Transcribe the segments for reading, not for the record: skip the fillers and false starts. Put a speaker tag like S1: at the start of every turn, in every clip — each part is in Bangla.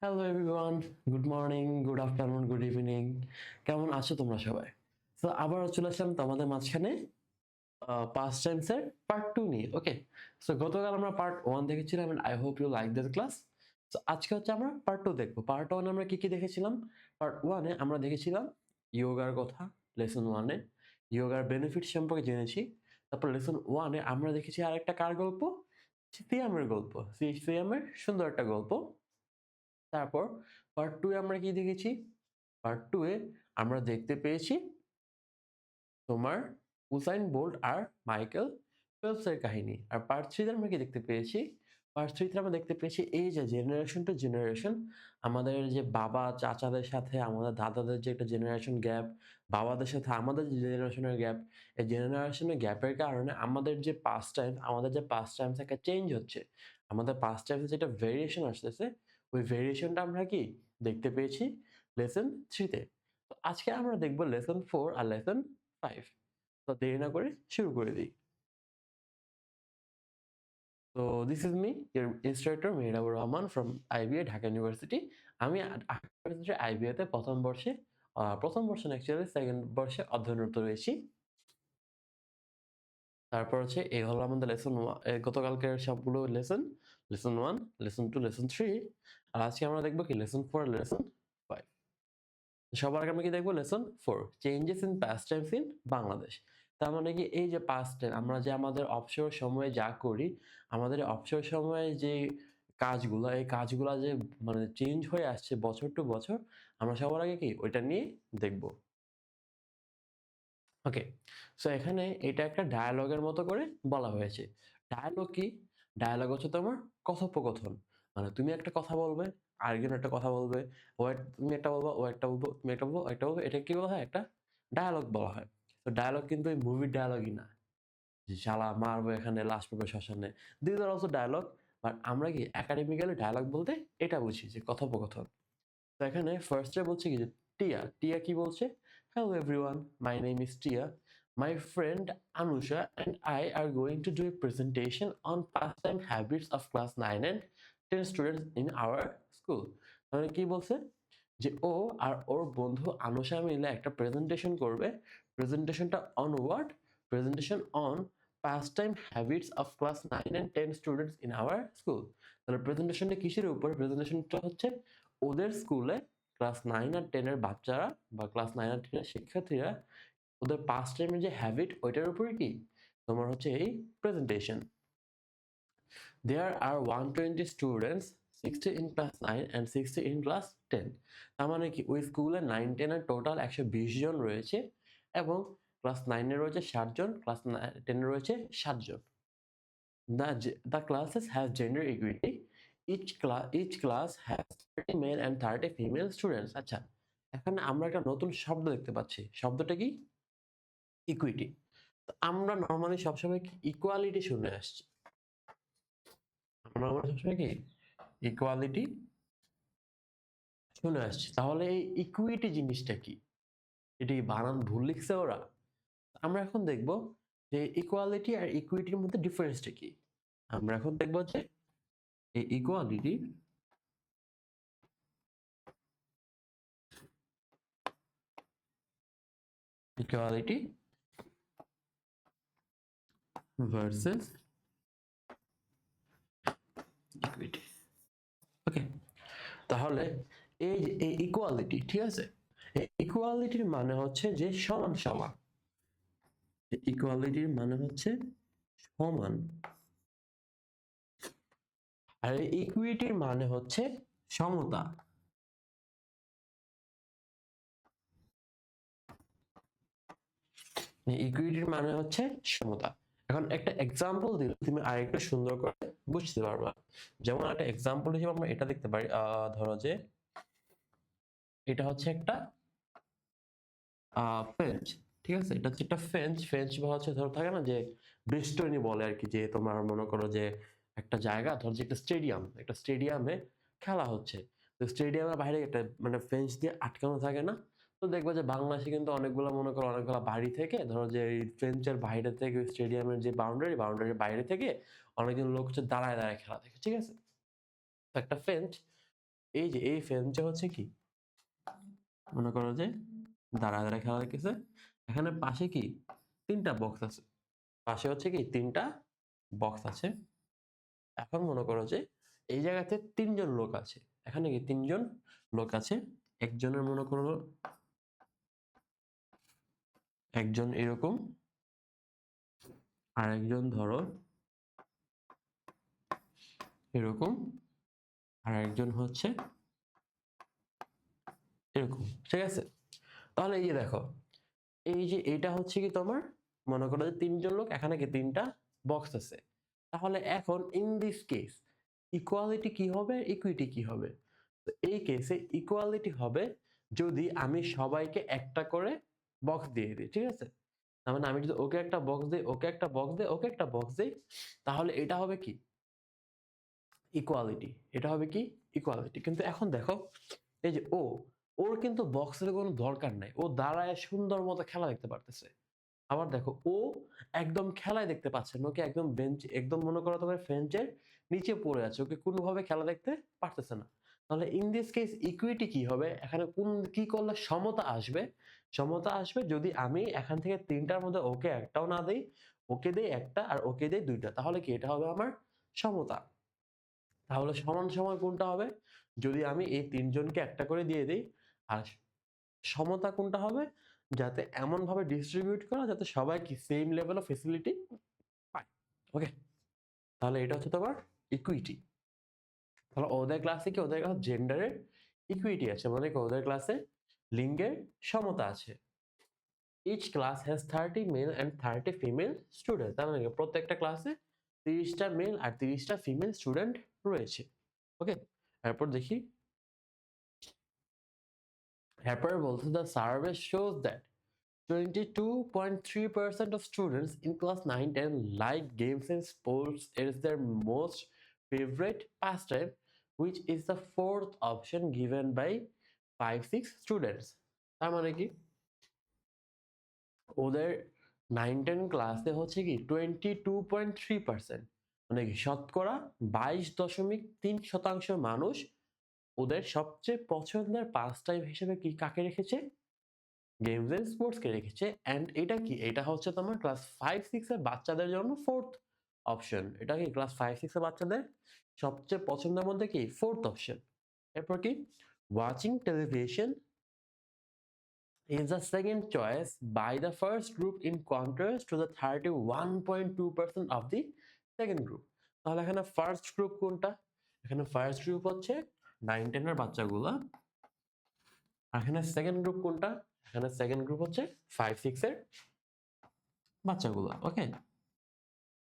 S1: Hello everyone, good morning, good afternoon, good evening. কেমন আছো তোমরা সবাই? সো আবারও চলে আসলাম তোমাদের মাঝখানে পাস্ট টেন্সের পার্ট 2 নিয়ে। ওকে, সো গতকাল আমরা পার্ট 1 দেখেছিলাম and I hope you like this class. So আজকে হচ্ছে আমরা পার্ট 2 দেখব। পার্ট 1 আমরা কি কি দেখেছিলাম? পার্ট 1 এ আমরা দেখেছিলাম ইয়োগার কথা, লেসন 1 এ ইয়োগার বেনিফিট সম্পর্কে জেনেছি। তারপর লেসন 1 এ আমরা দেখেছি আরেকটা কার গল্প? সিয়ামের গল্প। সিয়ামের সুন্দর একটা গল্প। তারপর পার্ট 2 এ আমরা কি দেখেছি? পার্ট 2 এ আমরা দেখতে পেয়েছি তোমার উসাইন বোল্ট আর মাইকেল ফেলপস এর কাহিনী। আর পার্ট 3 তে আমরা কি দেখতে পেয়েছি? পার্ট 3 তে আমরা দেখতে পেয়েছি এই যে জেনারেশন টু জেনারেশন আমাদের যে বাবা চাচাদের সাথে আমাদের দাদাদের যে একটা জেনারেশন গ্যাপ, বাবাদের সাথে আমাদের যে জেনারেশনের গ্যাপ, এই জেনারেশনের গ্যাপের কারণে আমাদের যে পাস্ট টাইম একটা চেঞ্জ হচ্ছে। আমাদের পাস্ট টাইমে যেটা ভেরিয়েশন আসতেছে, ওই ভেরিয়েশনটা আমরা কি দেখতে পেয়েছি লেসন 3 তে। তো আজকে আমরা দেখব লেসন 4 আর লেসন 5। তো দেরি না করে শুরু করে দিই। তো this is me your instructor Mehrabur Rahman from IBA Dhaka university. আমি ঢাকা ইউনিভার্সিটি আইবিএতে প্রথম বর্ষে না অ্যাকচুয়ালি সেকেন্ড বর্ষে অধ্যয়নরত রয়েছি। তারপর হচ্ছে এই হলো আমাদের গতকালকের সবগুলো লেসন 1, লেসন 2, লেসন 3। আর আজকে আমরা দেখব কি লেসন 4 আর লেসন 5। সবার আগে আমরা কি দেখবো? Lesson 4, changes in past tense in Bangladesh. তার মানে কি এই যে পাস্ট টেন্স আমরা যে আমাদের অবসর সময়ে যা করি, আমাদের অবসর সময়ে যে কাজগুলা, এই কাজগুলা যে মানে চেঞ্জ হয়ে আসছে বছর টু বছর, আমরা সবার আগে কি ওইটা নিয়ে দেখব। ওকে, সো এখানে এটা একটা ডায়ালগের মতো করে বলা হয়েছে। ডায়ালগ কি? ডায়ালগ হচ্ছে তোমার কথোপকথন। মানে তুমি একটা কথা বলবে, আরেকজন একটা কথা বলবে, তুমি একটা বলবা, ও একটা বলবো, তুমি একটা বলবো, ও একটা বলবে। এটা কি বলা হয়? একটা ডায়ালগ বলা হয়। তো ডায়ালগ কিন্তু এই মুভির ডায়ালগই না। যে শালা মারবো এখানে, লাশ পড়বে শ্মশানে। These are also dialogue, but আমরা কি একাডেমিক্যালি ডায়ালগ বলতে এটা বুঝি যে কথোপকথন। তো এখানে ফার্স্টে বলছে কি যে টিয়া, টিয়া কি বলছে? Hello everyone, my name is টিয়া। My friend Anusha and I are going to do a presentation on pastime habits of class 9 and 10 students in our school. মানে কি বলছে? যে ও আর ওর বন্ধু আনুষা মিলে একটা প্রেজেন্টেশন করবে। প্রেজেন্টেশনটা on what? Presentation on pastime habits of class 9 and 10 students in our school. তাহলে প্রেজেন্টেশনটা কিসের উপর? প্রেজেন্টেশনটা হচ্ছে ওদের স্কুলে ক্লাস 9 আর 10 এর বাচ্চারা বা ক্লাস 9 আর 10 এর শিক্ষার্থীরা ওদের পাস্ট টাইমের যে হ্যাবিট ওইটার উপরে কি তোমার হচ্ছে এই presentation. There are 120 students, 60 in class 9 and 60 in class 10. তার মানে কি ওই স্কুলে 9 10 এর টোটাল 120 জন রয়েছে এবং ক্লাস 9 এ রয়েছে 60 জন, ক্লাস 10 এ রয়েছে 60 জন। The classes have gender equity. Each class has 30 male and 30 female students. আচ্ছা, এখানে আমরা একটা নতুন শব্দ দেখতে পাচ্ছি। শব্দটা কি? ইকুইটি। তো আমরা নরমালি সবসময় কি ইকুয়ালিটি শুনে আসছি। আমরা সবসময় কি ইকুয়ালিটি শুনে আসছি। তাহলে এই ইকুইটি জিনিসটা কি? এটা কি বানান ভুল লিখছে ওরা? আমরা এখন দেখব যে ইকুয়ালিটি আর ইকুইটির মধ্যে ডিফারেন্সটা কি? আমরা এখন দেখব যে এই ইকুয়ালিটি ভার্সেস ইকুইটি। ওকে, তাহলে এই যে এই ইকুয়ালিটি, ঠিক আছে? এই ইকুয়ালিটির মানে হচ্ছে যে সমান সমান। ইকুয়ালিটির মানে হচ্ছে সমান। আর ইকুইটির মানে হচ্ছে সমতা। ইকুইটির মানে হচ্ছে সমতা। এখন একটা এক্সাম্পল দিলে তুমি আরেকটু সুন্দর করে বুঝতে পারবা। যেমন একটা এক্সাম্পল হিসেবে আমরা এটা দেখতে পারি, ধরো যে এটা হচ্ছে একটা ফেঞ্চ, ঠিক আছে? এটা হচ্ছে একটা ফেঞ্চ। ফেঞ্চ বা হচ্ছে ধরো থাকে না যে ব্রিস্টনি বলে আর কি, যে তোমার মনে করো যে একটা জায়গা, ধরো যে একটা স্টেডিয়াম, একটা স্টেডিয়ামে খেলা হচ্ছে। তো স্টেডিয়ামের বাইরে একটা মানে ফেঞ্চ দিয়ে আটকানো থাকে না? তো দেখবে যে বাংলাদেশে কিন্তু অনেকগুলো মনে করো অনেকগুলো বাড়ি থেকে ধরো যে এই ফেঞ্চের বাইরে থেকে স্টেডিয়ামের যে বাউন্ডারির বাইরে থেকে অনেকজন লোক হচ্ছে দাঁড়ায় দাঁড়ায় খেলা দেখে, ঠিক আছে? তো একটা ফেঞ্চ এই যে এই ফ্রেঞ্চে হচ্ছে কি, মনে করো যে দাঁড়ায় দাঁড়ায় খেলা দেখতেছে, এখানে পাশে কি 3টা বক্স আছে, পাশে হচ্ছে কি 3টা বক্স আছে। এখন মনে করো যে এই জায়গাতে 3জন লোক আছে, এখানে কি 3জন লোক আছে, একজনের মনে করো একজন এরকম, আর একজন ধরো এরকম, আর একজন হচ্ছে এরকম, ঠিক আছে? তাহলে এই যে দেখো, এই যে এটা হচ্ছে কি তোমার, মনে করো যে 3জন লোক, এখানে কি 3টা বক্স আছে। তাহলে এখন ইন দিস কেস ইকুয়ালিটি কি হবে, ইকুইটি কি হবে? তো এই কেসে ইকুয়ালিটি হবে যদি আমি সবাইকে একটা করে বক্স দিয়ে দিই, ঠিক আছে? তার মানে আমি যদি ওকে একটা বক্স দিই, ওকে একটা বক্স দিই, ওকে একটা বক্স দিই, তাহলে এটা হবে কি ইকুয়ালিটি, এটা হবে কি ইকুয়ালিটি। কিন্তু এখন দেখো এই যে ওর কিন্তু বক্সের কোনো দরকার নাই, ও দাঁড়ায় সুন্দর মতো খেলা দেখতে পারতেছে। আবার দেখো ও একদম খেলায় দেখতে পাচ্ছে না, ওকে একদম বেঞ্চ, একদম মনে করো তোমার বেঞ্চের নিচে পড়ে আছে, ওকে কোনোভাবে খেলা দেখতে পারতেছে না। তাহলে ইন দিস কেস ইকুইটি কি হবে, এখানে কোন কি করলে সমতা আসবে? সমতা আসবে যদি আমি এখান থেকে 3টার মধ্যে ওকে একটাও না দেই, ওকে দেই একটা আর ওকে দেই 2টা, তাহলে কি এটা হবে আমার সমতা। তাহলে সমান সমান কোনটা হবে? যদি আমি এই 3জনকে একটা করে দিয়ে দিই। আর সমতা কোনটা হবে? যাতে এমন ভাবে ডিস্ট্রিবিউট করা যাতে সবাই কি সেম লেভেল অফ ফেসিলিটি পায়। ওকে, তাহলে এটা হচ্ছে তোমার ইকুইটি। তাহলে ওদের ক্লাসে কি, ওদের ক্লাস জেন্ডারের ইকুইটি আছে, মানে কি ওদের ক্লাসে লিঙ্গের সমতা আছে। Each class has 30 male and 30 female student, তার মানে প্রত্যেকটা ক্লাসে 30টা মেল আর 30টা ফিমেল স্টুডেন্ট রয়েছে। ওকে, এরপর দেখি, এরপর বলছে the survey shows that 22.3% of students in class 9-10 like games and sports is their most favorite pastime, which is the fourth option given by 5-6 students. তার মানে কি ওদের 9-10 ক্লাসে হচ্ছে কি 22.3%, মানে কি শতকরা 22.3% মানুষ ওদের সবচেয়ে পছন্দের পাস টাইম হিসেবে কি কাকে রেখেছে, গেমস এন্ড স্পোর্টস কে রেখেছে। এন্ড এটা কি, এটা হচ্ছে তোমার ক্লাস 5-6 এর বাচ্চাদের জন্য ফোর্থ অপশন। এটা কি ক্লাস 5-6 এর বাচ্চাদের সবচেয়ে পছন্দের মধ্যে কি ফোর্থ অপশন। এরপর কি watching television is the second choice by the first group in contrast to the 31.2% of the second group. তাহলে এখানে ফার্স্ট গ্রুপ কোনটা? এখানে ফার্স্ট গ্রুপ হচ্ছে 9-10 এর বাচ্চাগুলা, আর এখানে সেকেন্ড গ্রুপ কোনটা? এখানে সেকেন্ড গ্রুপ হচ্ছে 5-6 এর বাচ্চাগুলো। ওকে,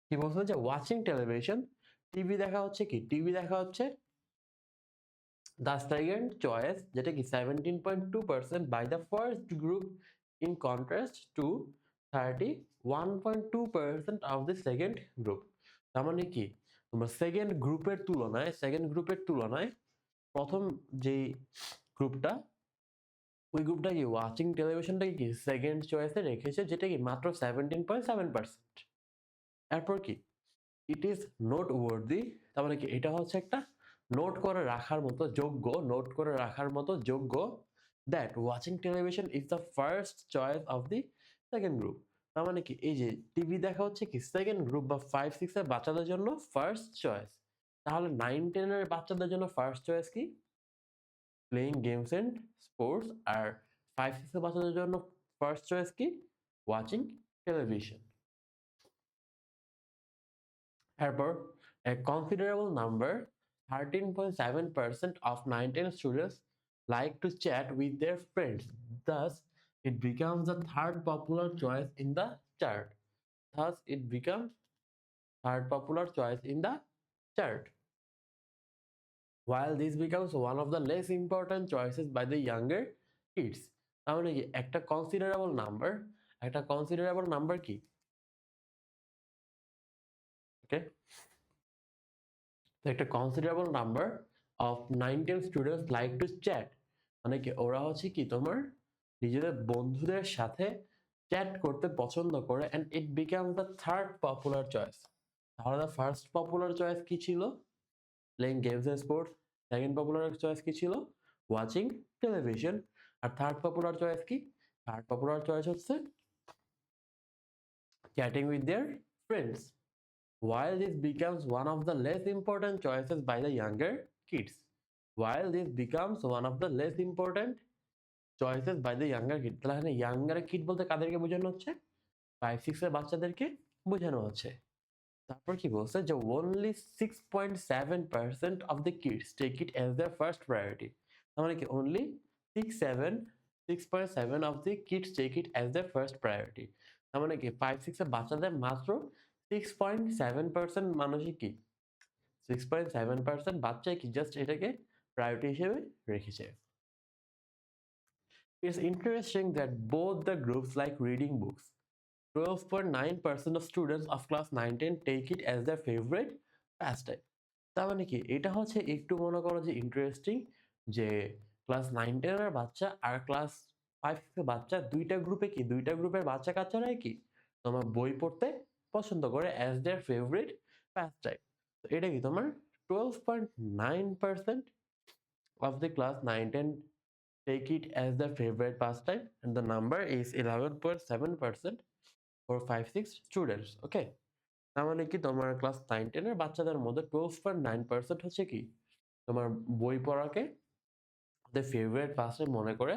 S1: কি বলছে যে ওয়াচিং টেলিভিশন, টিভি দেখা হচ্ছে কি, টিভি দেখা হচ্ছে the second choice, যেটা কি 17.2% by the first group in contrast to 31.2% of the second group. তার মানে কি তোমার সেকেন্ড গ্রুপের তুলনায় প্রথম যে গ্রুপটা, ওই গ্রুপটা কি ওয়াচিং টেলিভিশনটাকে কি সেকেন্ড চয়েসে রেখেছে, যেটা কি মাত্র 17.7%। এরপর কি ইট ইজ নোট ওয়ার্দি, তার মানে কি এটা হচ্ছে একটা নোট করে রাখার মতো যোগ্য, নোট করে রাখার মতো যোগ্য, that watching television is the first choice of the second group. তার মানে কি এই যে টিভি দেখা হচ্ছে কি সেকেন্ড গ্রুপ বা 5-6 এর বাচ্চাদের জন্য ফার্স্ট চয়েস। তাহলে 9-10 এর বাচ্চাদের জন্য ফার্স্ট চয়েস কি প্লেইং গেমস এন্ড স্পোর্টস, আর 5-6 এর বাচ্চাদের জন্য ফার্স্ট চয়েস কি ওয়াচিং টেলিভিশন। এরপর a considerable number 13.7% of 9-10 students like to chat with their friends, thus it becomes the third popular choice in the chart. Thus it becomes third popular choice in the chart, while this becomes one of the less important choices by the younger kids. তাহলে কি একটা কনসিডারেবল নাম্বার, একটা কনসিডারেবল নাম্বার কি ওকে, তো একটা considerable number of 9-10 students like to chat, মানে কি ওরা হচ্ছে কি তোমার নিজেদের বন্ধুদের সাথে চ্যাট করতে পছন্দ করে, and it become the third popular choice. তাহলে দ্য ফার্স্ট পপুলার চয়েস কি ছিল? Playing games and sports, second popular choice কি ছিল? Watching television. আর থার্ড পপুলার চয়েস কি? থার্ড পপুলার চয়েস হচ্ছে chatting with their friends. While this becomes one of the less important choices by the younger kids. While this becomes one of the less important choices by the younger kids. তাহলে এখানে younger kid বলতে কাদেরকে বোঝানো হচ্ছে? 5-6 এর বাচ্চাদেরকে বোঝানো হচ্ছে। তারপর কি বলছে যে only 6.7% of the kids take it as their first priority. তার মানে কি only 6.7 of the kids take it as their first priority. তার মানে কি 5-6 এর বাচ্চাদের মাত্র 6.7% মানুষই কি 6.7% বাচ্চাই কি জাস্ট এটাকে প্রায়োরিটি হিসেবে রেখেছে। It's interesting that both the groups like reading books. 12.9% of students of class 9-10 take it as their favorite pastime. তার মানে কি এটা হচ্ছে একটু মনে করো যে ইন্টারেস্টিং যে ক্লাস 9-10 এর বাচ্চা আর ক্লাস 5-6 এর বাচ্চা দুইটা গ্রুপের বাচ্চা কাচ্চারাই কি তোমার বই পড়তে পছন্দ করে as their favorite pastime. তো এটা কি তোমার 12.9% of the class 9-10 take it as their favorite pastime and the number is 11.7% for 5-6 students. Okay, তার মানে কি তোমার ক্লাস 9-10 এর বাচ্চাদের মধ্যে 12.9% হচ্ছে কি তোমার বই পড়াকে the favorite pastime মনে করে,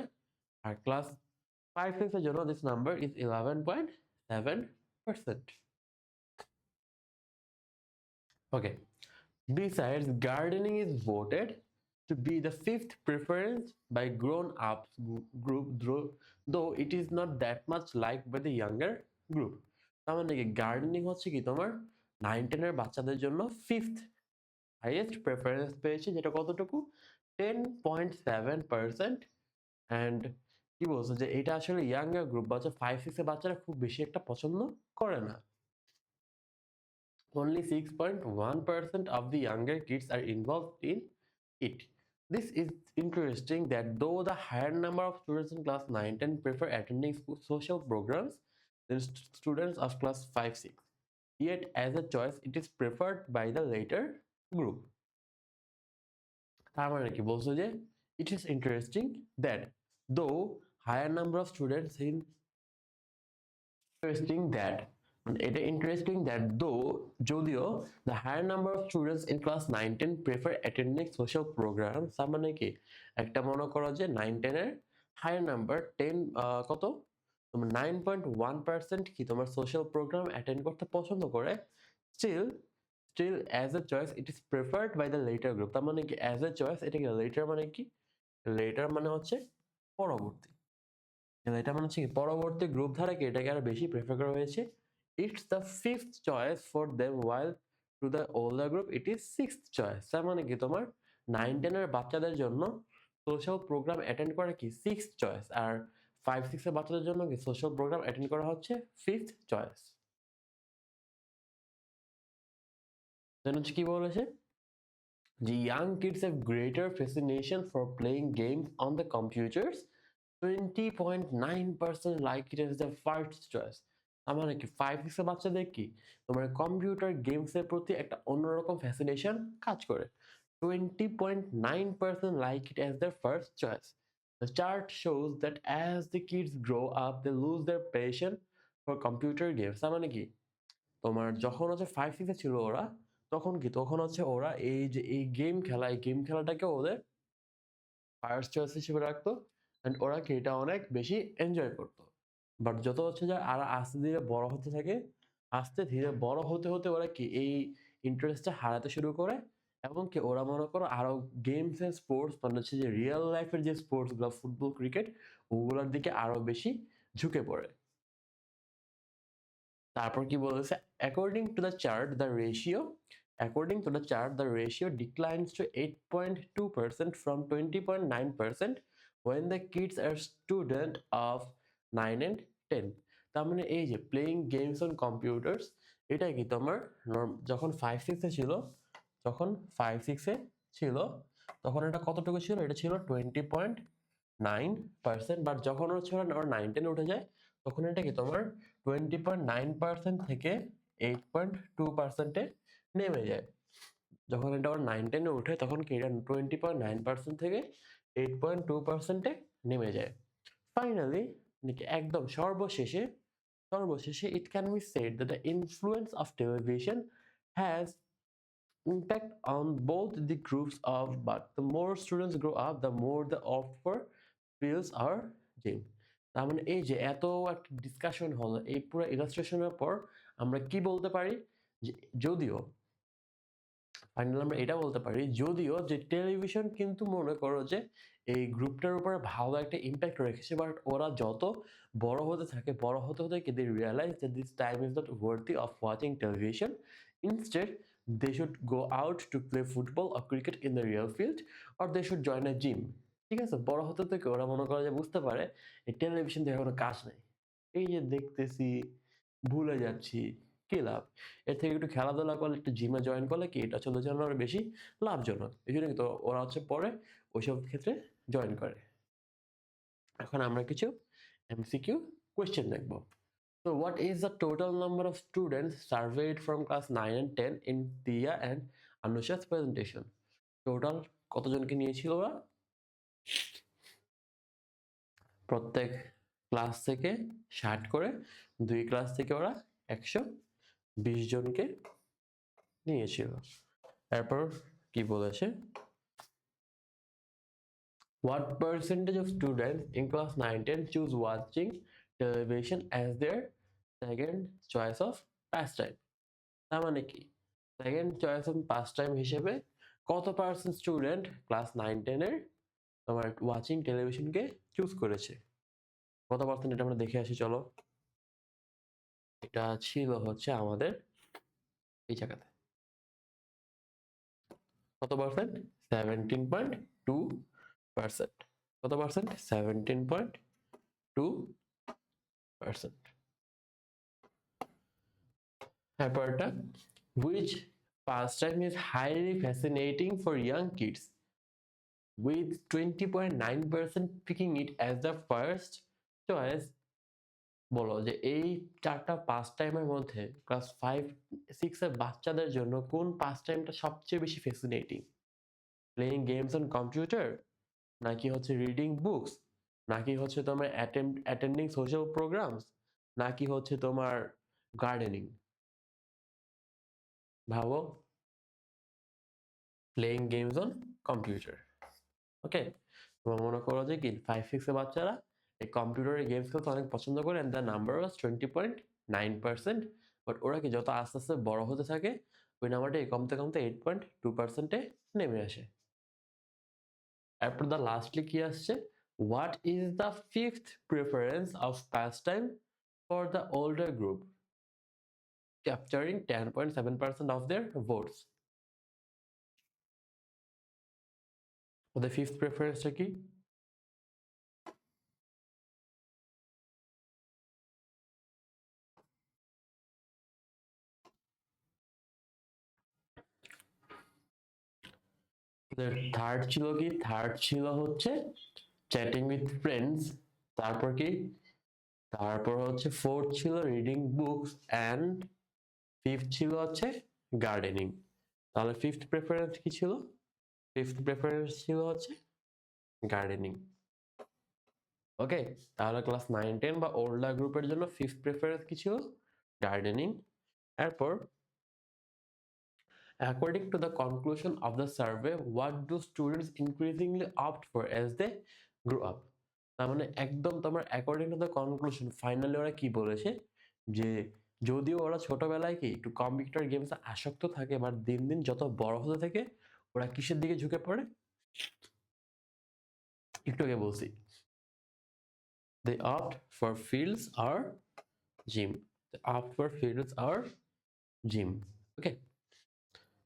S1: আর ক্লাস 5-6 এর জন্য this number is 11.7%. Okay, besides gardening is voted to be the fifth preference by grown-ups group, though it is not that much liked by the younger group. তার মানে কি গার্ডেনিং হচ্ছে কি তোমার 9-10 এর বাচ্চাদের জন্য ফিফথ হাইয়েস্ট প্রেফারেন্স পেয়েছে, যেটা কতটুকু 10.7%. অ্যান্ড কি বলছে যে এটা আসলে ইয়াঙ্গার গ্রুপ বাচ্চা 5-6 এর বাচ্চারা খুব বেশি একটা পছন্দ করে না। Only 6.1% of the younger kids are involved in it. This is interesting that though the higher number of students in class 9-10 prefer attending social programs than students of class 5-6, yet as a choice it is preferred by the later group. তার মানে কি বলছো যে it is interesting that though higher number of students in এটা ইন্টারেস্টিং দ্যাট দো যদিও the higher number of students in class 9-10 prefer attending social programs, তার মানে কি একটা মনে করো যে 9-10 এর হায়ার নাম্বার 10 কত তোমার 9.1% কি তোমার সোশ্যাল প্রোগ্রাম অ্যাটেন্ড করতে পছন্দ করে, still as a choice it is preferred by the later group. তার মানে কি as a choice এটা কি later মানে কি later মানে হচ্ছে পরবর্তী, এটা মানে হচ্ছে কি পরবর্তী গ্রুপ ধারা কি এটাকে আরো বেশি প্রেফার করা হয়েছে। It's the fifth choice for them while to the older group it is sixth choice. তার মানে কি তোমার 9-10 এর বাচ্চাদের জন্য সোশ্যাল প্রোগ্রাম অ্যাটেন্ড করা কি সিক্সথ চয়েস, আর 5-6 এর বাচ্চাদের জন্য কি সোশ্যাল প্রোগ্রাম অ্যাটেন্ড করা হচ্ছে ফিফথ চয়েস। দেন হচ্ছে কি বলেছে যে young kids have greater fascination for playing games on the computers. 20.9% like it as the first choice. আমার কি 5-6 এর বাচ্চাদের কি তোমার কম্পিউটার গেমস এর প্রতি একটা অন্যরকম ফ্যাসিনেশন কাজ করে। 20.9% like it as their first choice. The chart shows that as the kids grow up they lose their passion for computer games. তার মানে কি তোমার যখন হচ্ছে 5-6 এ ছিল ওরা তখন হচ্ছে ওরা এই যে এই গেম খেলাটাকে ওদের ফার্স্ট চয়েস হিসেবে রাখতো, এন্ড ওরা কি এটা অনেক বেশি এনজয় করতো। বাট যত হচ্ছে যে আর আস্তে ধীরে বড় হতে থাকে, আস্তে ধীরে বড় হতে হতে ওরা কি এই ইন্টারেস্টটা হারাতে শুরু করে, এবং কি ওরা মনে করো আরো গেমস এন্ড স্পোর্টস মানে হচ্ছে যে রিয়েল লাইফের যে স্পোর্টস গুলো ফুটবল ক্রিকেট ওগুলোর দিকে আরো বেশি ঝুঁকে পড়ে। তারপর কি বলেছে according to the chart the ratio declines to 8.2% from 20.9% when the kids are student of 9 and 10. তার মানে এই যে প্লেইং গেমস অন কম্পিউটার্স এটা কি তোমার যখন 5-6 এ ছিল তখন এটা কতটুকু ছিল, এটা ছিল 20.9%, বাট যখন হচ্ছে ওরা 9-10 উঠে যায় তখন এটা কি তোমার 20.9% থেকে 8.2% নেমে যায়। যখন এটা আবার 9-10-এ ওঠে তখন কি এটা 20.9% থেকে 8.2%-এ নেমে যায়। ফাইনালি একদম সর্বশেষে it can be said that the influence of television has impact on both the groups of, but the more students grow up, the more the offer feels our dream. তার মানে এই যে এত একটা ডিসকাশন হলো এই পুরো ইলাস্ট্রেশনের পর আমরা কি বলতে পারি যে যদিও ফাইনাল আমরা এটা বলতে পারি যদিও যে টেলিভিশন কিন্তু মনে করো যে এই গ্রুপটার উপরে ভালো একটা ইম্প্যাক্ট রেখেছে, বাট ওরা যত বড় হতে থাকে বড় হতে হতে they realize that this time is not worthy of watching television. Instead, they should go out to play football or cricket in the real field, or they should join a gym. ঠিক আছে, বড় হতে থেকে ওরা মনে করে যে বুঝতে পারে এই টেলিভিশন দেখে কোনো কাজ নেই, এই যে দেখতেছি ভুলে যাচ্ছি, কি লাভ? এর থেকে একটু খেলাধুলা করলে একটু জিমে জয়েন করলে কি এটা চলে জন্য আরো বেশি লাভজনক। এই জন্য কিন্তু ওরা পরে ওইসব ক্ষেত্রে জয়েন করে। এখন আমরা কিছু এমসিকিউ কোয়েশ্চেন দেখব। So what is the total number of students surveyed from class 9 and 10 in Tia and Anusha's presentation? Total কতজনকে নিয়েছিল ওরা? প্রত্যেক ক্লাস থেকে 60 করে, 2 ক্লাস থেকে ওরা 120 জনকে নিয়েছিল। এরপর কি বলেছে? What percentage of students in class 9-10 choose watching television as their second choice of pastime? তার মানে কি সেকেন্ড চয়েস অফ পাস্টাইম হিসেবে কত পার্সেন্ট স্টুডেন্ট ক্লাস 9-10-এর তোমার ওয়াচিং টেলিভিশনকে চুজ করেছে? কত পার্সেন্ট এটা আমরা দেখে আসি চলো। এটা ছিল হচ্ছে আমাদের এই জায়গাতে কত পার্সেন্ট? 17.2%। কত পার্সেন্ট? 17.2%। এরপরটা which pastime is highly fascinating for young kids, with 20.9% picking it as the first choice. বলো যে এই চারটা পাস টাইমের মধ্যে ক্লাস 5-6 এর বাচ্চাদের জন্য কোন পাস টাইমটা সবচেয়ে বেশি fascinating? Playing games on computer, নাকি হচ্ছে রিডিং বুকস, নাকি হচ্ছে তোমার অ্যাটেন্ডিং সোশ্যাল প্রোগ্রামস, নাকি হচ্ছে তোমার গার্ডেনিং? ভাবো। Playing games on computer. Okay, তোমরা মনে করো যে কি 5-6 এর বাচ্চারা এই কম্পিউটারের গেমস খেলতে অনেক পছন্দ করে, and the number was 20.9%, but ওরা কি যত আস্তে আস্তে বড় হতে থাকে ওই নাম্বারটা কমতে কমতে 8.2%-এ নেমে আসে। এরপর দ্য লাস্টলি কি আসছে? What is the fifth preference of pastime for the older group, capturing 10.7% of their votes? ওদের ফিফথ প্রেফারেন্সটা কি? থার্ড ছিল কি? থার্ড ছিল হচ্ছে চ্যাটিং উইথ ফ্রেন্ডস। তারপর কি? তারপর হচ্ছে ফোর্থ ছিল রিডিং বুকস, অ্যান্ড ফিফথ ছিল হচ্ছে গার্ডেনিং। তাহলে ফিফথ প্রেফারেন্স কি ছিল? ফিফথ প্রেফারেন্স ছিল হচ্ছে গার্ডেনিং। ওকে, তাহলে ক্লাস 9-10 বা ওল্ডার গ্রুপের জন্য ফিফথ প্রেফারেন্স কি ছিল? গার্ডেনিং। এরপর according to the conclusion of the survey, what do students increasingly opt for as they grow up? তার মানে একদম তোমার according to the conclusion finally ওরা কি বলেছে যে যদিও ওরা ছোটবেলায় কি একটু কম্পিউটার গেমসে আসক্ত থাকে, বাট দিন দিন যত বড় হতে থাকে ওরা কিসের দিকে ঝুঁকে পড়ে? একটু আগে বলছি, they opt for fields or gym. They opt for fields or gym. ওকে,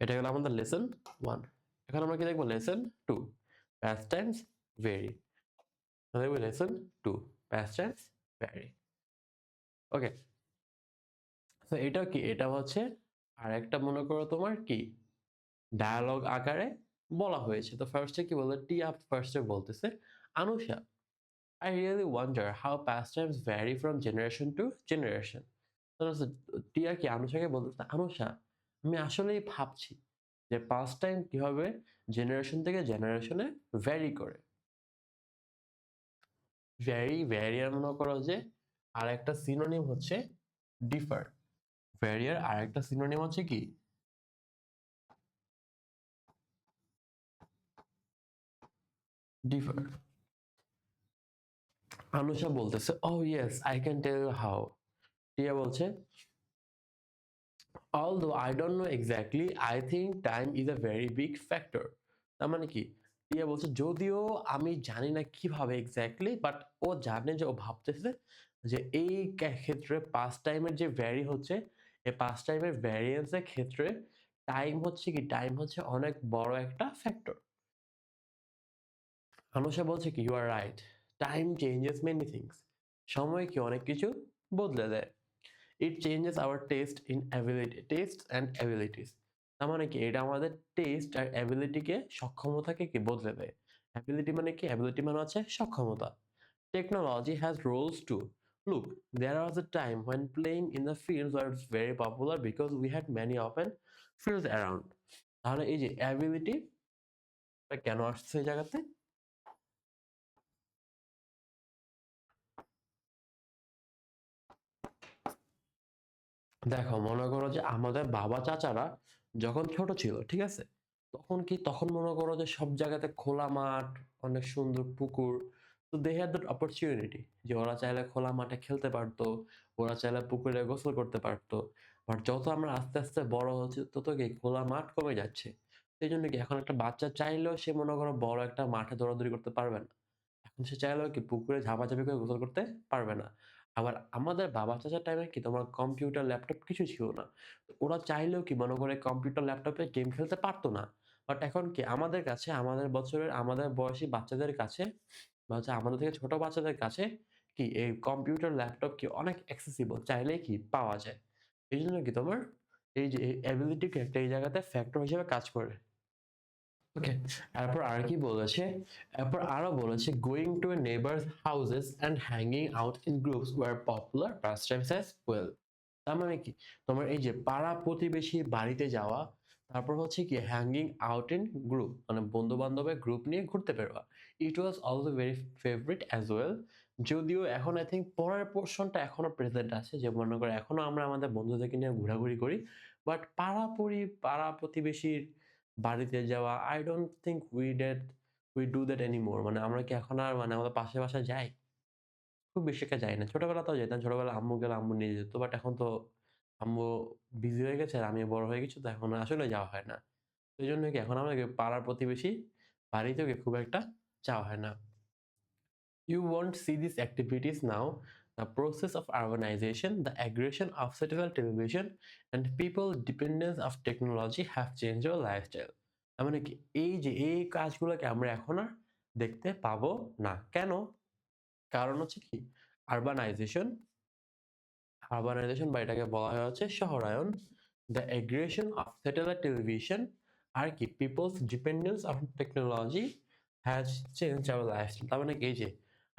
S1: এটা হলো আমাদের লেসন 1। এখন আমরা কি দেখবো? Lesson 2, pastimes vary। দেখবো লেসন 2, pastimes vary। ওকে, তো এটা কি? এটা হচ্ছে আর একটা মনে করো তোমার কি ডায়ালগ আকারে বলা হয়েছে। তো ফার্স্টে কি বলতো? টিয়া ফার্স্টে বলতেছে, Anusha, I really wonder how pastimes vary from generation to generation. টিয়া কি আনুষাকে বলতেছে, আনুষা আমি আসলেই ভাবছি যে পাস্ট টাইম কিভাবে জেনারেশন থেকে জেনারেশনে ভ্যারি করে। ভ্যারিয়ার মনে করো যে আর একটা সিনোনিম হচ্ছে ডিফার। ভ্যারিয়ার আর একটা সিনোনিম হচ্ছে কি ডিফার। আনুষা বলতেছে ও yes I can tell you how. Tia বলছে although I don't know exactly I think time is a very big factor। তার মানে কি টিয়া বলছে যদিও আমি জানি না কিভাবে এক্স্যাক্টলি বাট ও জানে যে ও ভাবতেছে যে এই ক্ষেত্রে পাস্ট টাইমের যে ভ্যারি হচ্ছে এই পাস্ট টাইমের ভ্যারিয়েন্সের ক্ষেত্রে টাইম হচ্ছে অনেক বড় একটা ফ্যাক্টর। আনুষা বলছে কি you are right time changes many things. সময় কি অনেক কিছু বদলে দেয়। It changes our taste and abilities. তার মানে কি এটা আমাদের টেস্ট আর অ্যাবিলিটিকে সক্ষমতাকে কি বদলে দেয়। অ্যাবিলিটি মানে কি অ্যাবিলিটি মানে হচ্ছে সক্ষমতা। Technology has roles too. Look there was a time when playing in the fields was very popular because we had many open fields around। তাহলে এই যে অ্যাবিলিটি কেন আসছে এই জায়গাতে। দেখো মনে করো যে আমাদের বাবা চাচারা যখন ছোট ছিল ঠিক আছে তখন মনে করো যে সব জায়গাতে খোলা মাঠ অনেক সুন্দর পুকুর। তো দে হ্যাড দ্যাট অপরচুনিটি যে ওরা চাইলে খোলা মাঠে খেলতে পারতো, ওরা চাইলে পুকুরে গোসল করতে পারতো। বাট যত আমরা আস্তে আস্তে বড় হচ্ছে তত কি খোলা মাঠ কমে যাচ্ছে। সেই জন্য কি এখন একটা বাচ্চা চাইলেও সে মনে করো বড় একটা মাঠে দৌড়াদৌড়ি করতে পারবে না। এখন সে চাইলেও কি পুকুরে ঝাপাঝাপি করে গোসল করতে পারবে না। আবার আমাদের বাবা চাচার টাইমে কি তোমার কম্পিউটার ল্যাপটপ কিছু ছিল না। তো ওরা চাইলেও কি মনে করে কম্পিউটার ল্যাপটপে গেম খেলতে পারতো না। বাট এখন কি আমাদের কাছে আমাদের বছরের আমাদের বয়সী বাচ্চাদের কাছে বা হচ্ছে আমাদের থেকে ছোট বাচ্চাদের কাছে কি এই কম্পিউটার ল্যাপটপ কি অনেক অ্যাক্সেসিবল চাইলেই কি পাওয়া যায়। এই জন্য কি তোমার এই যে এবিলিটি একটা এই জায়গাতে ফ্যাক্টর হিসেবে কাজ করে। ওকে, এরপর আর কি বলেছে, এরপর আরো বলেছে going to a neighbours houses and hanging out in groups were popular pastimes as well. তার মানে কি তোমার এই যে পাড়া প্রতিবেশী বাড়িতে যাওয়া, তারপর হচ্ছে কি হ্যাঙ্গিং আউট ইন গ্রুপ মানে বন্ধু বান্ধবের গ্রুপ নিয়ে ঘুরতে বেরোয়া। It was also very favourite as well. যদিও এখন আই থিঙ্ক পরের পোর্শনটা এখনো প্রেজেন্ট আছে যে মনে করো এখনো আমরা আমাদের বন্ধুদেরকে নিয়ে ঘোরাঘুরি করি। বাট পাড়া প্রতিবেশীর বাড়িতে যাওয়া I don't think we do that anymore. মানে আমরা কি এখন আর মানে আমাদের পাশে বাসায় যাই? খুব বেশি একটা যাই না। ছোটবেলাতেও যেতাম। ছোটবেলায় আম্মু গেলে আম্মু নিয়ে যেত। বাট এখন তো আম্মু বিজি হয়ে গেছে আর আমি বড় হয়ে গেছি তো এখন আসলে যাওয়া হয় না। তো এইজন্য কি এখন আমরা পাড়ার প্রতিবেশী বাড়িতেও কি খুব একটা যাওয়া হয় না। You won't see these activities now. The process of urbanization, the aggression of satellite television, and people dependence of technology have changed our lifestyle। তার মানে কি এই যে এই কাজগুলোকে আমরা এখন আর দেখতে পাবো না। কেন? কারণ হচ্ছে কি আরবানাইজেশন, বা এটাকে বলা হয় হচ্ছে শহরায়ন, the aggression of satellite television আর কি peoples dependence on technology has change our lifestyle. তার মানে কি এই যে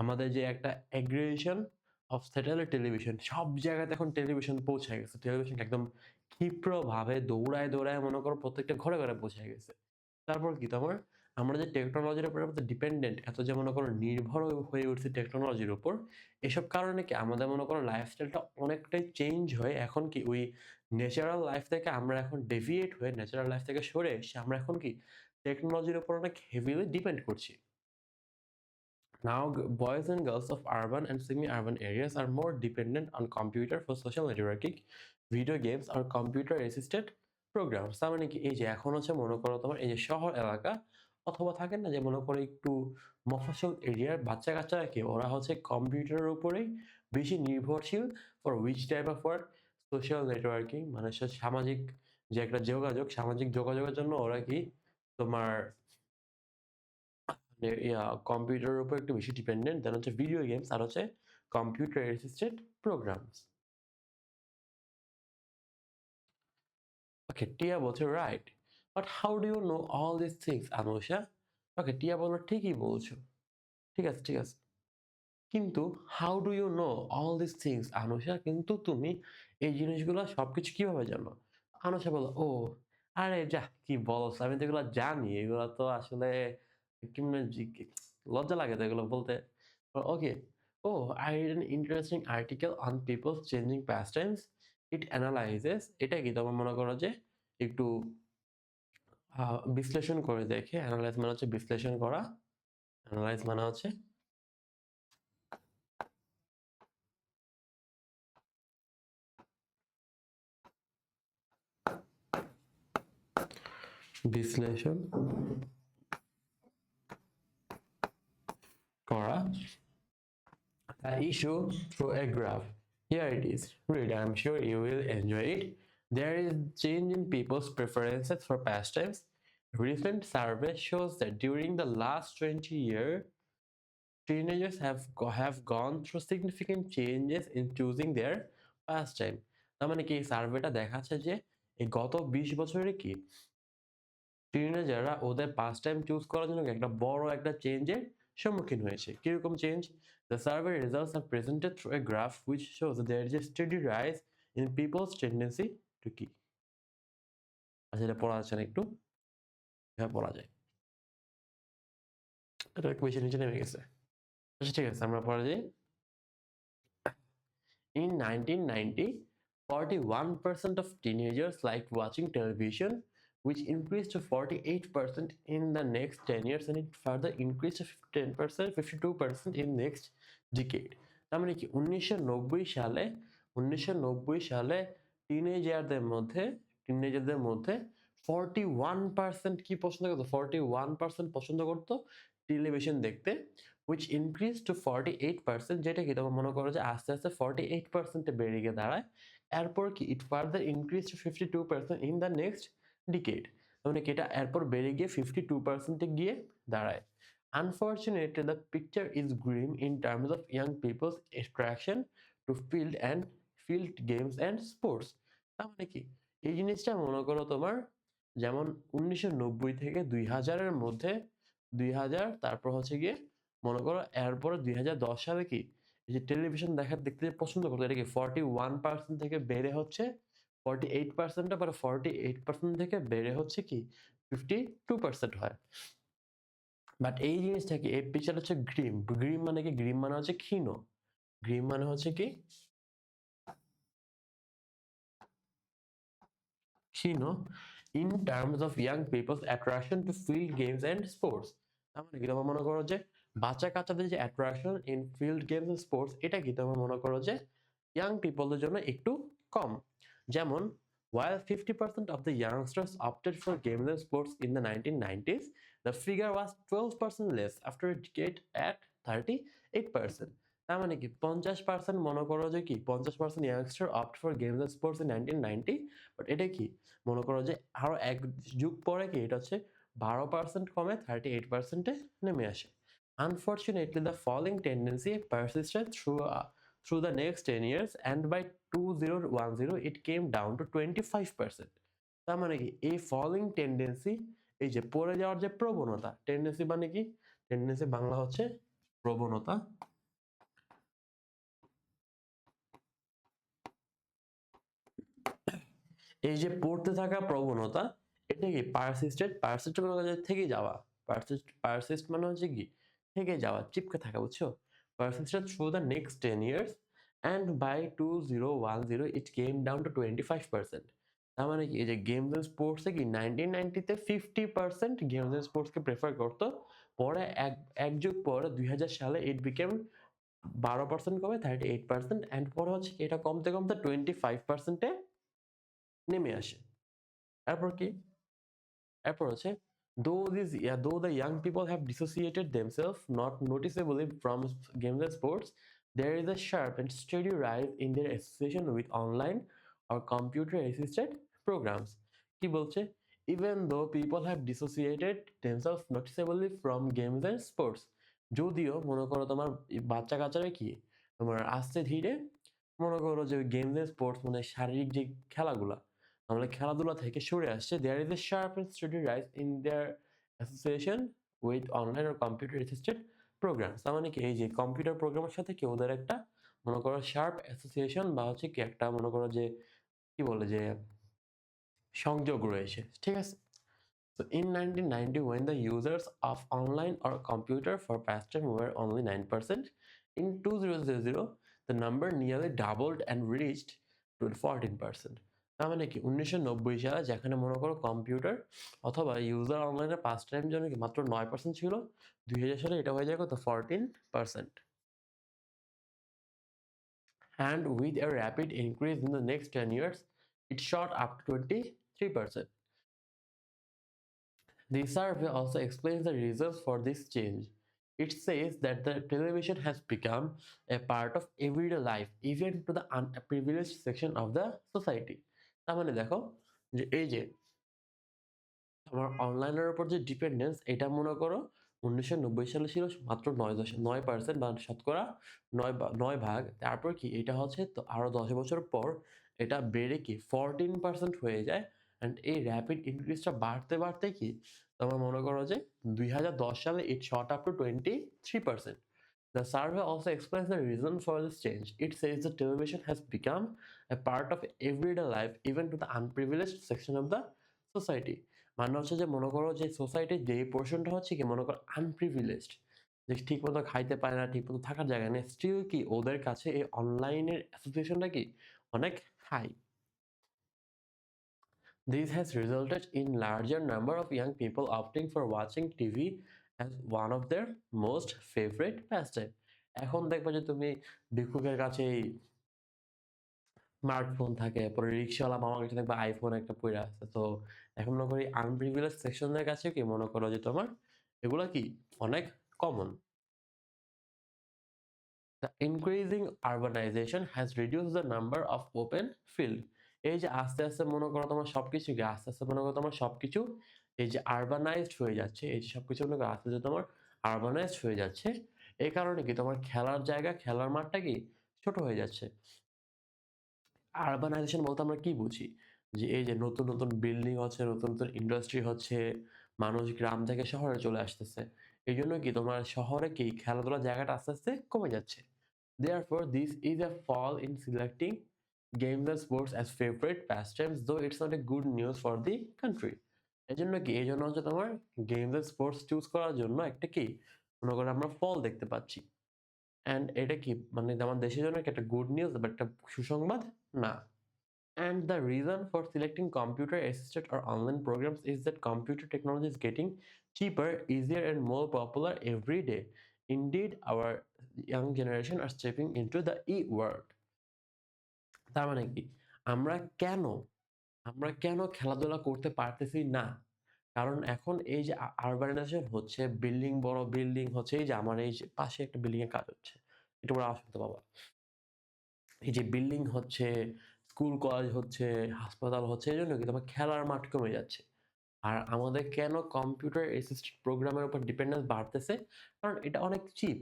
S1: আমাদের যে একটা এগ্রেশন অফ স্যাটেলাইট টেলিভিশন সব জায়গাতে এখন টেলিভিশন পৌঁছে গেছে। টেলিভিশন একদম ক্ষিপ্রভাবে দৌড়ায় দৌড়ায় মনে করো প্রত্যেকটা ঘরে ঘরে পৌঁছে গেছে। তারপর কি তোমার আমরা যে টেকনোলজির উপর ডিপেন্ডেন্ট এত যে মনে করো নির্ভর হয়ে উঠছে টেকনোলজির উপর, এসব কারণে কি আমাদের মনে করো লাইফস্টাইলটা অনেকটাই চেঞ্জ হয়ে এখন কি ওই ন্যাচারাল লাইফ থেকে আমরা এখন ডেভিয়েট হয়ে ন্যাচারাল লাইফ থেকে সরে এসে আমরা এখন কি টেকনোলজির উপর অনেক হেভিলি ডিপেন্ড করছি। Now, boys and girls of urban and semi-urban areas are more dependent on computer for social networking, video games or computer-assisted programs। তার মানে কি এই যে এখন হচ্ছে মনে করো তোমার এই যে শহর এলাকা অথবা থাকে না যে মনে করো একটু মফস্বল এরিয়ার বাচ্চা কাচ্চারা কি ওরা হচ্ছে কম্পিউটারের উপরেই বেশি নির্ভরশীল for which type of work social networking মানে সামাজিক যে একটা সামাজিক যোগাযোগের জন্য ওরা কি তোমার কম্পিউটারের উপর একটু বেশি ডিপেন্ডেন্ট দেন হচ্ছে ভিডিও গেমস আর হচ্ছে computer assisted programs. Okay Tia বলছে right but how do you know all this things Anusha. Okay Tia বললো ঠিকই বলছো, ঠিক আছে কিন্তু how do you know all this things Anusha, কিন্তু তুমি এই জিনিসগুলো সবকিছু কিভাবে জানো। আনুষা বললো ও আরে যাহ কি বলছ, আমি তো এগুলো জানি, এগুলো তো আসলে কেমনে লজ্জা লাগে তো এগুলো বলতে। ওকে, ও I read an interesting article on people changing pastimes. It analyzes, এটা কি তোমার মনে করো যে একটু বিশ্লেষণ করে দেখে, অ্যানালাইজ মানে হচ্ছে বিশ্লেষণ করা, অ্যানালাইজ মানে হচ্ছে বিশ্লেষণ করা the issue through a graph. Here it is. Read, I'm sure you will enjoy it. There is change in people's preferences for pastimes. Recent survey shows that during the last 20 years, teenagers have gone through significant changes in choosing their pastime. তার মানে কি সার্ভেটা দেখাচ্ছে যে এই গত 20 বছরে কি টিনেজাররা ওদের পাস টাইম চুজ করার জন্য একটা বড় একটা চেঞ্জের সম্মুখীন হয়েছে। কিরকম change? The survey results are presented through a graph which shows that there is a steady rise in people's tendency to কি, আচ্ছা এটা পড়া যাচ্ছে না একটু, হ্যাঁ পড়া যায়, এটা বেশি নিচে নেমে গেছে। আচ্ছা ঠিক আছে আমরা পড়া যাই। In 1990, 41% of teenagers liked watching television, which increased to 48% in the next 10 years, and it further increased to 10%, 52% in next decade. তার মানে কি 1990 সালে টিনেজারদের মধ্যে 41% কি পছন্দ করতো, 41% পছন্দ করতো টেলিভিশন দেখতে, which increased to 48%, যেটা কি তোমরা মনে করো যে আস্তে আস্তে 48% বেড়ে গিয়ে দাঁড়ায়। এরপর কি it further increased to 52% in the next decade, মানে কি এটা এরপর বেড়ে গিয়ে 52% গিয়ে দাঁড়ায়। Unfortunately, the picture is grim in terms of young people's attraction to field games and sports. তার মানে কি এই জিনিসটা মনে করো তোমার যেমন 1990 থেকে 2000-এর মধ্যে, 2000 তারপর হচ্ছে গিয়ে মনে করো এরপরে 2010 সালে কি এই যে টেলিভিশন দেখতে পছন্দ করতো, এটা কি 41% থেকে বেড়ে হচ্ছে 48%, আবার 48% থেকে বেড়ে হচ্ছে কি 52% হয়। বাট এই জিনিসটা কি এই পিকচার হচ্ছে গ্রিম। গ্রিম মানে কি? গ্রিম মানে হচ্ছে ক্ষীণ। গ্রিম মানে হচ্ছে কি ক্ষীণ in terms of young people's attraction to field games and sports. তার মানে কি তোমরা মনে করো যে বাচ্চা কাচ্চাদের যে attraction in field games and sports, এটা কি তোমরা মনে করো যে ইয়াং পিপলদের জন্য একটু কম। যেমন while 50% of the youngsters opted for games and sports in the 1990s, the figure was 12% less after a decade at 38%. তার মানে কি 50% মনে করো যে কি 50% youngster opt for games and sports in 1990, but এটা কি মনে করো যে আরো এক যুগ পরে কি এটা হচ্ছে 12% কমে 38%-এ নেমে আসে। Unfortunately, the falling tendency persisted through the next 10 years, and by 2010 it came down to 25%. তার মানে কি এই ফলিং টেন্ডেন্সি, এই যে পড়ে যাওয়ার যে প্রবণতা, টেন্ডেন্সি মানে কি, টেন্ডেন্সি বাংলা হচ্ছে প্রবণতা, এই যে পড়তে থাকা প্রবণতা, এটা কি পারসিস্ট মানে হচ্ছে থেকে যাওয়া, পারসিস্ট মানে হচ্ছে কি থেকে যাওয়া, চিপকে থাকা, বুঝছো? Persisted through the next 10 years and by 2010 it came down to 25%. তার মানে কি এই যে গেমস এন্ড স্পোর্টসে কি 1990-তে 50% গেমস এন্ড স্পোর্টসকে প্রেফার করতো, পরে এক যুগ পরে 2000 সালে ইট বিকেম 12% কমে 38%, এন্ড পরে হচ্ছে এটা কমতে কমতে 25%-এ নেমে আসে। এরপর কি, এরপর হচ্ছে though the young people have dissociated themselves not noticeably from games and sports, there is a sharp and steady rise in their association with online or computer assisted programs. কি বলছে? Even though people have dissociated themselves noticeably from games and sports, যদিও মনে করো তোমার বাচ্চা কাচ্চারা কি তোমার আস্তে ধীরে মনে করো যে গেমস এন্ড স্পোর্টস মানে শারীরিক যে খেলাগুলা, আমরা খেলাধুলা থেকে সরে আসছে, there is a sharp and steady rise in their association with online or computer assisted programs. তার মানে কি এই যে কম্পিউটার প্রোগ্রামের সাথে কি ওদের একটা মনে করো শার্প অ্যাসোসিয়েশন বা হচ্ছে কি একটা মনে করো যে কি বলে যে সংযোগ রয়েছে, ঠিক আছে? So in 1990, when the users of online or computer for pastime were only 9%, in 2000 the number nearly doubled and reached to 14%. তার মানে কি 1990 সালে যেখানে মনে করো কম্পিউটার অথবা ইউজার অনলাইনে পাস টাইম জন্য কি মাত্র 9% ছিল, 2000 সালে এটা হয়ে যায় কত 14%. And with a rapid increase in the next 10 years, it shot up to 23%. The survey also explains the reasons for this change. It says that the television has become a part of everyday life, even to the unprivileged section of the society. তার মানে দেখো যে এই যে আমার অনলাইনের উপর যে ডিপেন্ডেন্স এটা মনে করো 1990 সালে ছিল মাত্র 9% বা শতকরা 9 ভাগ। তারপর কি এটা হচ্ছে তো আরো 10 বছর পর এটা বেড়ে কি 14% হয়ে যায়। অ্যান্ড এই র্যাপিড ইনক্রিজটা বাড়তে বাড়তে কি তোমার মনে করো যে 2010 সালে it shot up to 23%. The survey also explains the reason for this change. It says the television has become a part of everyday life, even to the unprivileged section of the society. মানে হচ্ছে যে মনে করো যে সোসাইটির যে পোর্শনটা হচ্ছে কি মনে করো আনপ্রিভিলেজড, যে ঠিক মতো খাইতে পারে না, ঠিক মতো থাকার জায়গা নেই, স্টিল কি ওদের কাছে এই অনলাইনের অ্যাসোসিয়েশনটা কি অনেক high. This has resulted in larger number of young people opting for watching TV as one of their most favorite pastime. এখন দেখবে যে তুমি ভিক্ষুকের কাছে স্মার্টফোন থাকে, পরে রিক্সাওয়ালা মামার কাছে দেখবে আইফোন একটা পইড়া আছে। তো এখন মনে করি আনপ্রিভিলেজ সেকশনের কাছে কি মনে করো যে তোমার এগুলা কি অনেক common. The increasing urbanization has reduced the number of open field. এই যে আস্তে আস্তে মনে করো তোমার সবকিছু কি আস্তে আস্তে মনে করো তোমার সবকিছু এই যে আরবানাইজড হয়ে যাচ্ছে, এই যে সবকিছু মনে করো আস্তে আস্তে তোমার আরবানাইজড হয়ে যাচ্ছে। এই কারণে কি তোমার খেলার জায়গা, খেলার মাঠটা কি ছোট হয়ে যাচ্ছে। আরবানাইজেশন বলতে আমরা কি বুঝি? যে এই যে নতুন নতুন বিল্ডিং হচ্ছে, নতুন নতুন ইন্ডাস্ট্রি হচ্ছে, মানুষ গ্রাম থেকে শহরে চলে আসতেছে। এই জন্য কি তোমার শহরে কি খেলাধুলার জায়গাটা আস্তে আস্তে কমে যাচ্ছে। Therefore, this is a fall in selecting games and sports as favorite pastimes, though it's not a good news for the country. এজন্য কি এজন্য হচ্ছে তোমার গেমস এন্ড স্পোর্টস চুজ করার জন্য একটা কি মনে করো আমরা ফল দেখতে পাচ্ছি। অ্যান্ড এটা কি মানে আমার দেশের জন্য কি একটা গুড নিউজ বা একটা সুসংবাদ না। And the reason for selecting computer assisted or online programs is that computer technology is getting cheaper, easier, and more popular every day. Indeed, our young generation are stepping into the e-world. তার মানে কি আমরা কেন আমরা কেন খেলাধুলা করতে পারতেছি না? কারণ এখন এই যে আরবানাইজেশন হচ্ছে, বিল্ডিং বড় বিল্ডিং হচ্ছে, এই যে আমার এই যে পাশে একটা বিল্ডিং এর কাজ হচ্ছে, একটু বড় আওয়াজ শুনতে পাবা। এই যে বিল্ডিং হচ্ছে, স্কুল কলেজ হচ্ছে, হাসপাতাল হচ্ছে, এই জন্য কি তোমার খেলার মাঠ কমে যাচ্ছে। আর আমাদের কেন কম্পিউটার অ্যাসিস্টেড প্রোগ্রামের উপর ডিপেন্ডেন্স বাড়তেছে? কারণ এটা অনেক চিপ।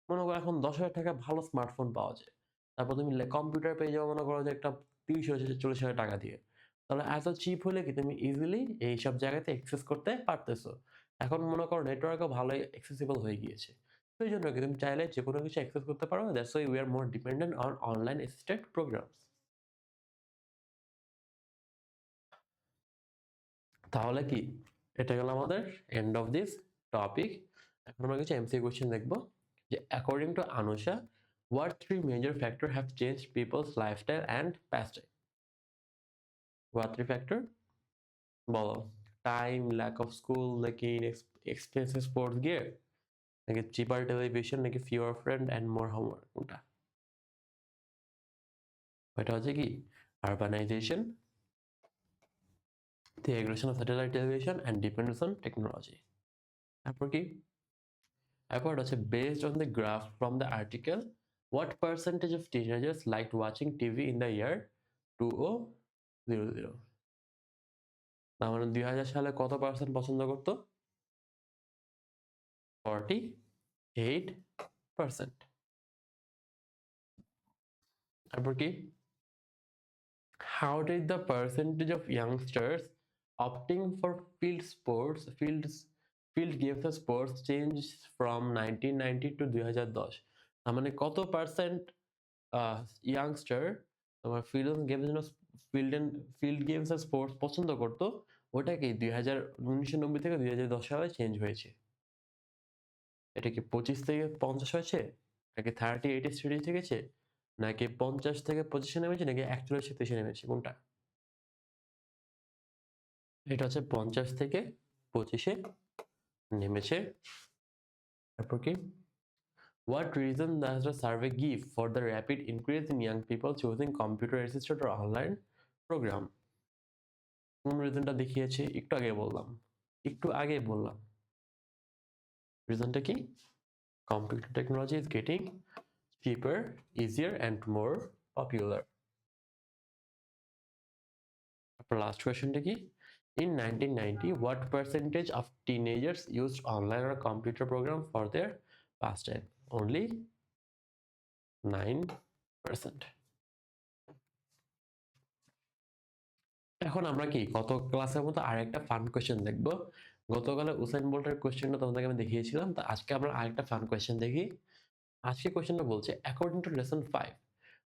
S1: মনে করো এখন 10,000 টাকায় ভালো স্মার্টফোন পাওয়া যায়। তারপর তুমি কম্পিউটার পেয়ে যাও মনে করো যে একটা 30,000 40,000 টাকা দিয়ে। তাহলে এত চিপ হলে কি তুমি ইজিলি এইসব জায়গাতে অ্যাক্সেস করতে পারতেছো। এখন মনে করো নেটওয়ার্কও ভালোই অ্যাক্সেসিবল হয়ে গিয়েছে। তো এই জন্য কি তুমি চাইলে যেকোনো কিছু অ্যাক্সেস করতে পারো। That's why we are more dependent on online assisted programs. তাহলে কি এটা গেল আমাদের এন্ড অফ দিস টপিক। এখন আমরা কিছু এমসিকিউ কোশ্চেন দেখবো যে according to Anusha what three major factors have changed people's lifestyle and pastime? What three factor? বলো। টাইম, ল্যাক অফ স্কুল, নাকি এক্সপেন্সিভ স্পোর্টস গিয়ার, নাকি চিপার টেলিভিশন, নাকি pure friend and more homework? কোনটা? এটা হচ্ছে কি urbanisation, the aggression of satellite television and dependence on technology. তারপর কি Apart also based on the graph from the article, what percentage of teenagers liked watching TV in the year 2000? তার মানে 2000 সালে কত পার্সেন্ট পছন্দ করতো? 48%. তারপর কি how did the percentage of youngsters opting for field games and sports change from 1990 to 2010? তার মানে কত পার্সেন্ট ইয়াংস্টার তোমার ফিল্ড গেমের জন্য ফিল্ড গেমস আর স্পোর্টস পছন্দ করতো, ওটা কি 1990 থেকে 2010 সালে চেঞ্জ হয়েছে। এটা কি 25 থেকে 50 হয়েছে, নাকি 38 এ স্টেডি থেকেছে, নাকি 50 থেকে 25 এ নেমেছে, নাকি 41 থেকে 23 নেমেছে, কোনটা? এটা হচ্ছে 50 থেকে 25 এ নেমেছে। তারপর কি, what reason does the survey give for the rapid increase in young people choosing computer assisted or online program? কোন রিজনটা দেখিয়েছে একটু আগে বললাম রিজনটা কি, computer technology is getting cheaper, easier and more popular. Last question কি, in 1990 what percentage of teenagers used online or computer program for their pastime? Only 9%. এখন আমরা কি গত ক্লাসের মতো আরেকটা ফান কোয়েশ্চেন দেখব। গতকালে উসাইন বোল্টের কোয়েশ্চেনটা তোমাদেরকে আমি দেখিয়েছিলাম, তো আজকে আমরা আরেকটা ফান কোয়েশ্চেন দেখি। আজকে কোয়েশ্চেনটা বলছে, according to lesson 5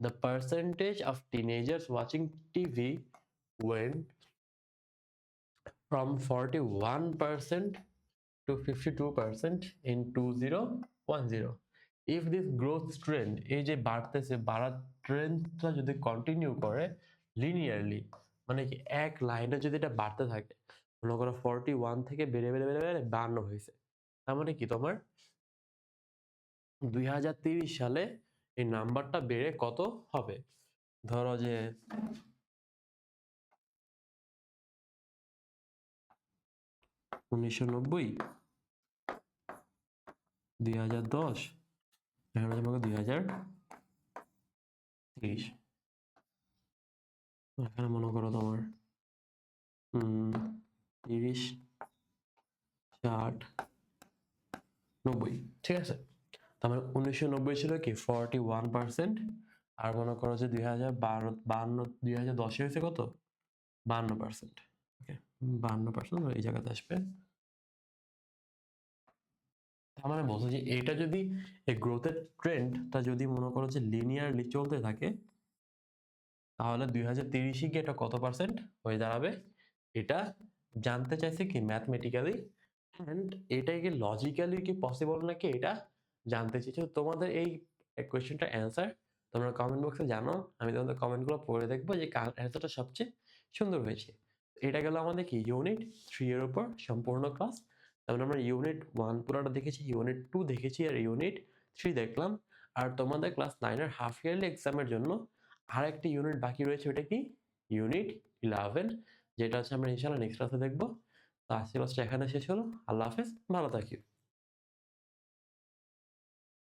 S1: the percentage of teenagers watching TV went from 41% to 52% in 2010. If this growth trend, এই যে বাড়ার ট্রেন্ডটা যদি কন্টিনিউ করে লিনিয়ারলি, মানে কি এক লাইনে যদি এটা বাড়তে থাকে, মনে করো 41 থেকে বেড়ে বেড়ে বেড়ে বেড়ে 52 হয়েছে, তার মানে কি তোমার 2030 সালে এই নাম্বারটা বেড়ে কত হবে? ধরো যে 1990, 2010, এখন হচ্ছে 2030, এখানে মনে করো তোমার 30, 60, 90, ঠিক আছে। তার মানে 1990 ছিল কি 41%, আর মনে করো যে 2010 হয়েছে কত, 52%। ওকে, 52% এই জায়গাতে আসবে। তার মানে বলছো যে এটা যদি এই গ্রোথের ট্রেন্ডটা যদি মনে করো যে লিনিয়ারলি চলতে থাকে, তাহলে 2030 গিয়ে এটা কত পার্সেন্ট হয়ে দাঁড়াবে, এটা জানতে চাইছে কি ম্যাথমেটিক্যালি, অ্যান্ড এটাই কি লজিক্যালি কি পসিবল নাকি এটা জানতে চাইছে। তোমাদের এই কোয়েশ্চেনটার অ্যান্সার তোমরা কমেন্ট বক্সে জানো, আমি তোমাদের কমেন্টগুলো পড়ে দেখবো যে কার অ্যান্সারটা সবচেয়ে সুন্দর হয়েছে। এটা গেল আমাদের কি ইউনিট 3 এর উপর সম্পূর্ণ ক্লাস। তারপরে আমরা ইউনিট 1 পুরোটা দেখেছি, ইউনিট 2 দেখেছি, আর ইউনিট 3 দেখলাম। আর তোমাদের ক্লাস 9 এর হাফ ইয়ারলি এক্সামের জন্য আরেকটি ইউনিট বাকি রয়েছে, ওটা কি ইউনিট 11, যেটা হচ্ছে আমরা ইনশাআল্লাহ নেক্সট ক্লাসে দেখবো। তো আজকে ক্লাসটা এখানে শেষ হলো। আল্লাহ হাফেজ, ভালো থাকিও।